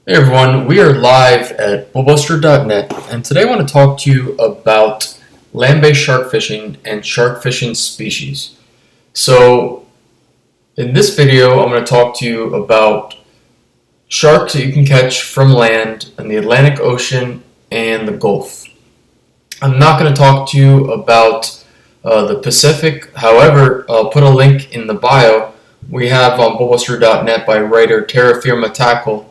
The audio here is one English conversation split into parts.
Hey everyone, we are live at bullbuster.net, and today I want to talk to you about land-based shark fishing and shark fishing species. So in this video I'm going to talk to you about sharks that you can catch from land in the Atlantic Ocean and the Gulf. I'm not going to talk to you about the Pacific. However, I'll put a link in the bio. We have on bullbuster.net by writer Terra Firma Tackle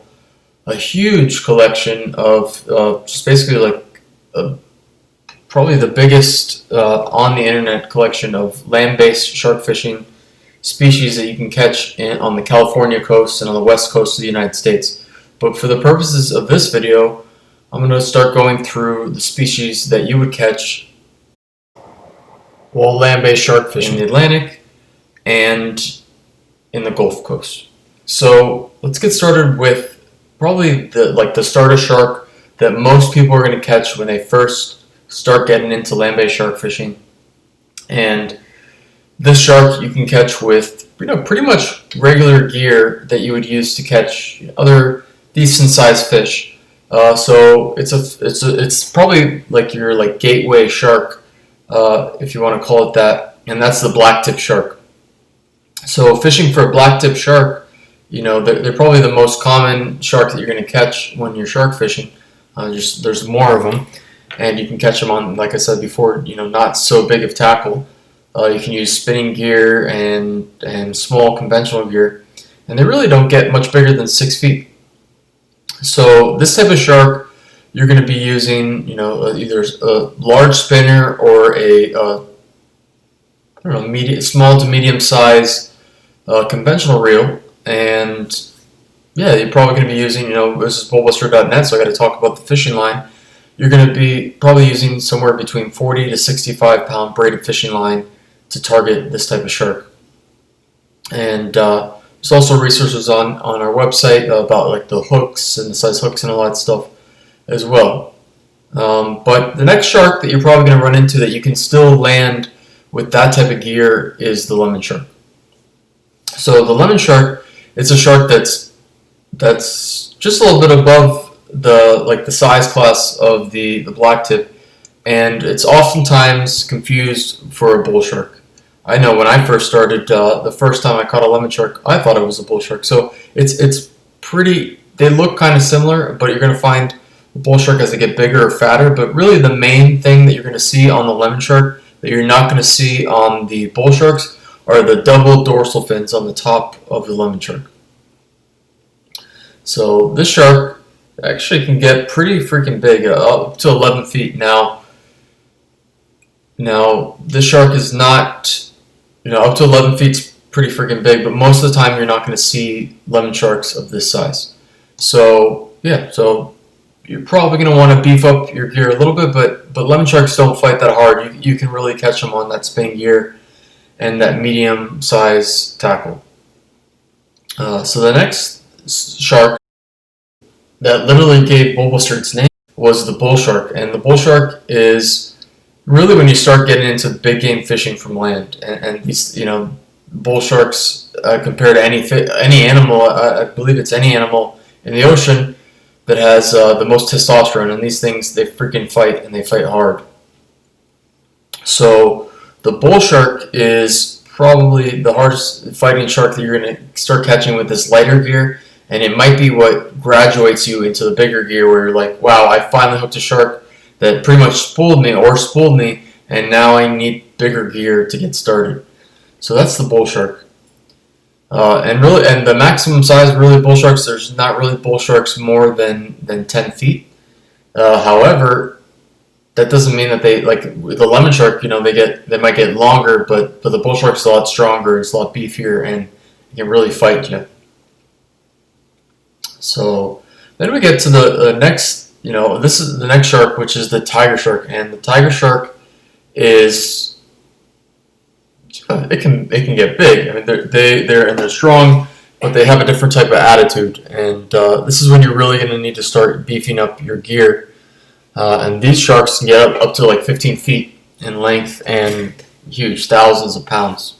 a huge collection of just basically like probably the biggest on the internet collection of land-based shark fishing species that you can catch on the California coast and on the west coast of the United States. But for the purposes of this video, I'm going to start going through the species that you would catch while land-based shark fishing in the Atlantic and in the Gulf Coast. So let's get started with probably the starter shark that most people are going to catch when they first start getting into land-based shark fishing. And this shark you can catch with pretty much regular gear that you would use to catch other decent sized fish. So it's probably like your gateway shark, if you want to call it that, and that's the blacktip shark. So fishing for a blacktip shark, they're probably the most common shark that you're going to catch when you're shark fishing. There's more of them, and you can catch them on, like I said before, not so big of tackle. You can use spinning gear and small conventional gear, and they really don't get much bigger than 6 feet. So this type of shark, you're going to be using, either a large spinner or a small to medium size conventional reel. And yeah, you're probably going to be using, this is bullbuster.net, so I got to talk about the fishing line. You're going to be probably using somewhere between 40 to 65 pound braided fishing line to target this type of shark. And there's also resources on our website about like the hooks and the size hooks and all that stuff as well. But the next shark that you're probably going to run into that you can still land with that type of gear is the lemon shark. So the lemon shark, it's a shark that's just a little bit above the size class of the blacktip, and it's oftentimes confused for a bull shark. I know when I first started, the first time I caught a lemon shark, I thought it was a bull shark. So it's pretty. They look kind of similar, but you're going to find the bull shark as they get bigger or fatter. But really, the main thing that you're going to see on the lemon shark that you're not going to see on the bull sharks are the double dorsal fins on the top of the lemon shark. So this shark actually can get pretty freaking big, up to 11 feet. Now this shark is not, up to 11 feet is pretty freaking big, but most of the time you're not going to see lemon sharks of this size. So yeah, so you're probably going to want to beef up your gear a little bit, but lemon sharks don't fight that hard. You can really catch them on that spin gear and that medium size tackle. So the next shark that literally gave bullbuster its name was the bull shark. And the bull shark is really when you start getting into big game fishing from land. And these, bull sharks compared to any animal, I believe it's any animal in the ocean that has the most testosterone. And these things, they freaking fight, and they fight hard. So the bull shark is probably the hardest fighting shark that you're going to start catching with this lighter gear, and it might be what graduates you into the bigger gear where you're like, wow, I finally hooked a shark that pretty much spooled me, and now I need bigger gear to get started. So that's the bull shark. And the maximum size really bull sharks, there's not really bull sharks more than 10 feet. However, that doesn't mean that they, like with the lemon shark, they might get longer, but the bull shark's a lot stronger, it's a lot beefier, and it can really fight you. So then we get to the next, this is the next shark, which is the tiger shark, and the tiger shark is, it can get big. I mean, they're strong, but they have a different type of attitude, and this is when you're really going to need to start beefing up your gear. And these sharks can get up to like 15 feet in length and huge, thousands of pounds.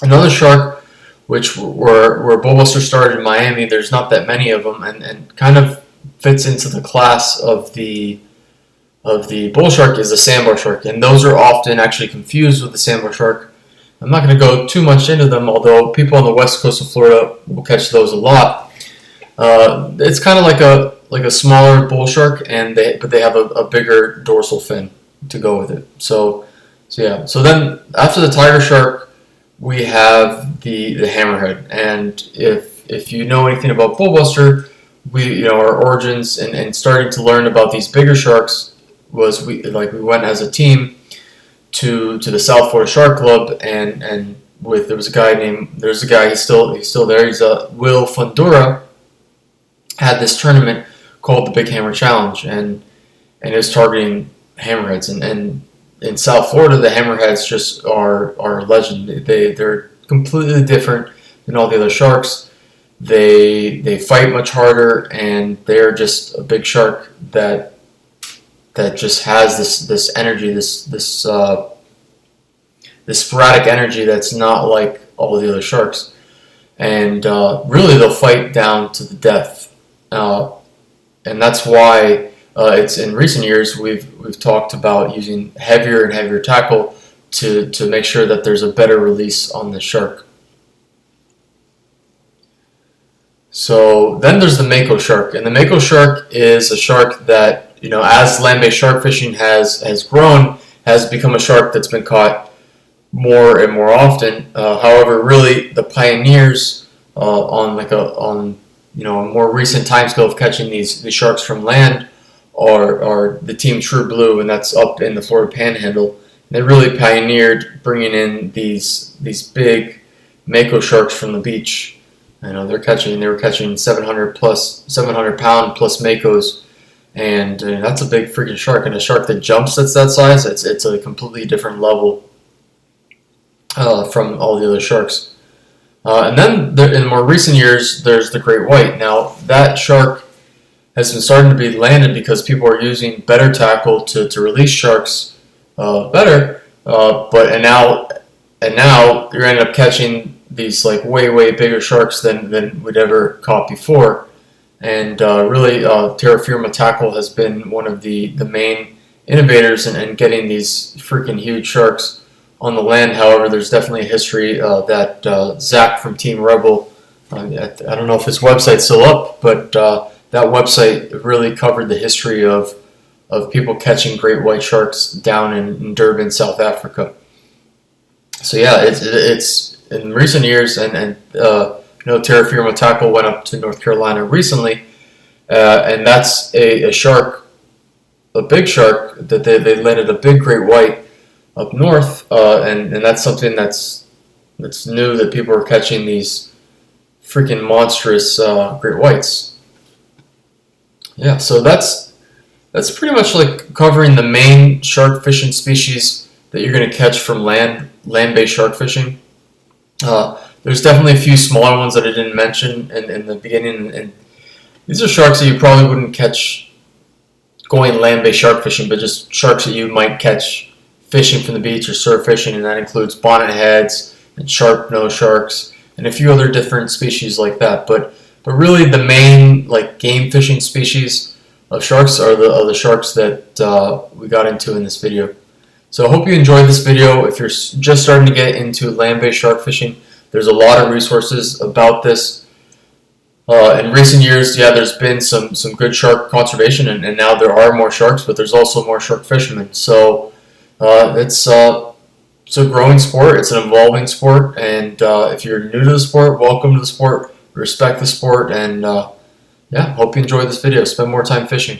Another shark which where Bullbuster started in Miami. There's not that many of them, and kind of fits into the class of the bull shark is the sandbar shark, and those are often actually confused with the sandbar shark. I'm not going to go too much into them, although people on the west coast of Florida will catch those a lot. It's kind of like a smaller bull shark, but they have a bigger dorsal fin to go with it. So yeah. So then after the tiger shark, we have the hammerhead, and if you know anything about Bullbuster, our origins and starting to learn about these bigger sharks was we went as a team to the South Florida Shark Club, and there's a guy he's still there. He's Will Fundura had this tournament called the Big Hammer Challenge, and it was targeting hammerheads, and in South Florida the hammerheads just are a legend. They're completely different than all the other sharks. They fight much harder, and they're just a big shark that just has this energy, this sporadic energy that's not like all the other sharks, and really they'll fight down to the death, and that's why it's in recent years we've talked about using heavier and heavier tackle to make sure that there's a better release on the shark. So then there's the mako shark, and the mako shark is a shark that, as land-based shark fishing has grown, has become a shark that's been caught more and more often. However, really the pioneers on a more recent timescale of catching these sharks from land are the team True Blue, and that's up in the Florida Panhandle. They really pioneered bringing in these big mako sharks from the beach. They were catching 700-pound plus makos, and that's a big freaking shark. And a shark that jumps that's that size, it's a completely different level from all the other sharks. And then in more recent years, there's the great white. Now that shark has been starting to be landed because people are using better tackle to release sharks better. And now you're ending up catching these way bigger sharks than we'd ever caught before, and really terra firma tackle has been one of the main innovators in getting these freaking huge sharks on the land. However, there's definitely a history that Zach from Team Rebel, I don't know if his website's still up, but that website really covered the history of people catching great white sharks down in Durban, South Africa. So yeah, it's in recent years, and terra firma tackle went up to North Carolina recently, and that's a shark, a big shark that they landed a big great white up north, and that's something that's new, that people are catching these freaking monstrous great whites. Yeah, so that's pretty much covering the main shark fishing species that you're going to catch from land-based shark fishing. There's definitely a few smaller ones that I didn't mention in the beginning, and these are sharks that you probably wouldn't catch going land-based shark fishing, but just sharks that you might catch fishing from the beach or surf fishing, and that includes bonnet heads and sharp nose sharks and a few other different species like that. But really the main game fishing species of sharks are the sharks that we got into in this video. So I hope you enjoyed this video. If you're just starting to get into land-based shark fishing, there's a lot of resources about this. In recent years, yeah, there's been some good shark conservation, and now there are more sharks, but there's also more shark fishermen. So it's a growing sport. It's an evolving sport, and if you're new to the sport, welcome to the sport. Respect the sport, and yeah, hope you enjoyed this video. Spend more time fishing.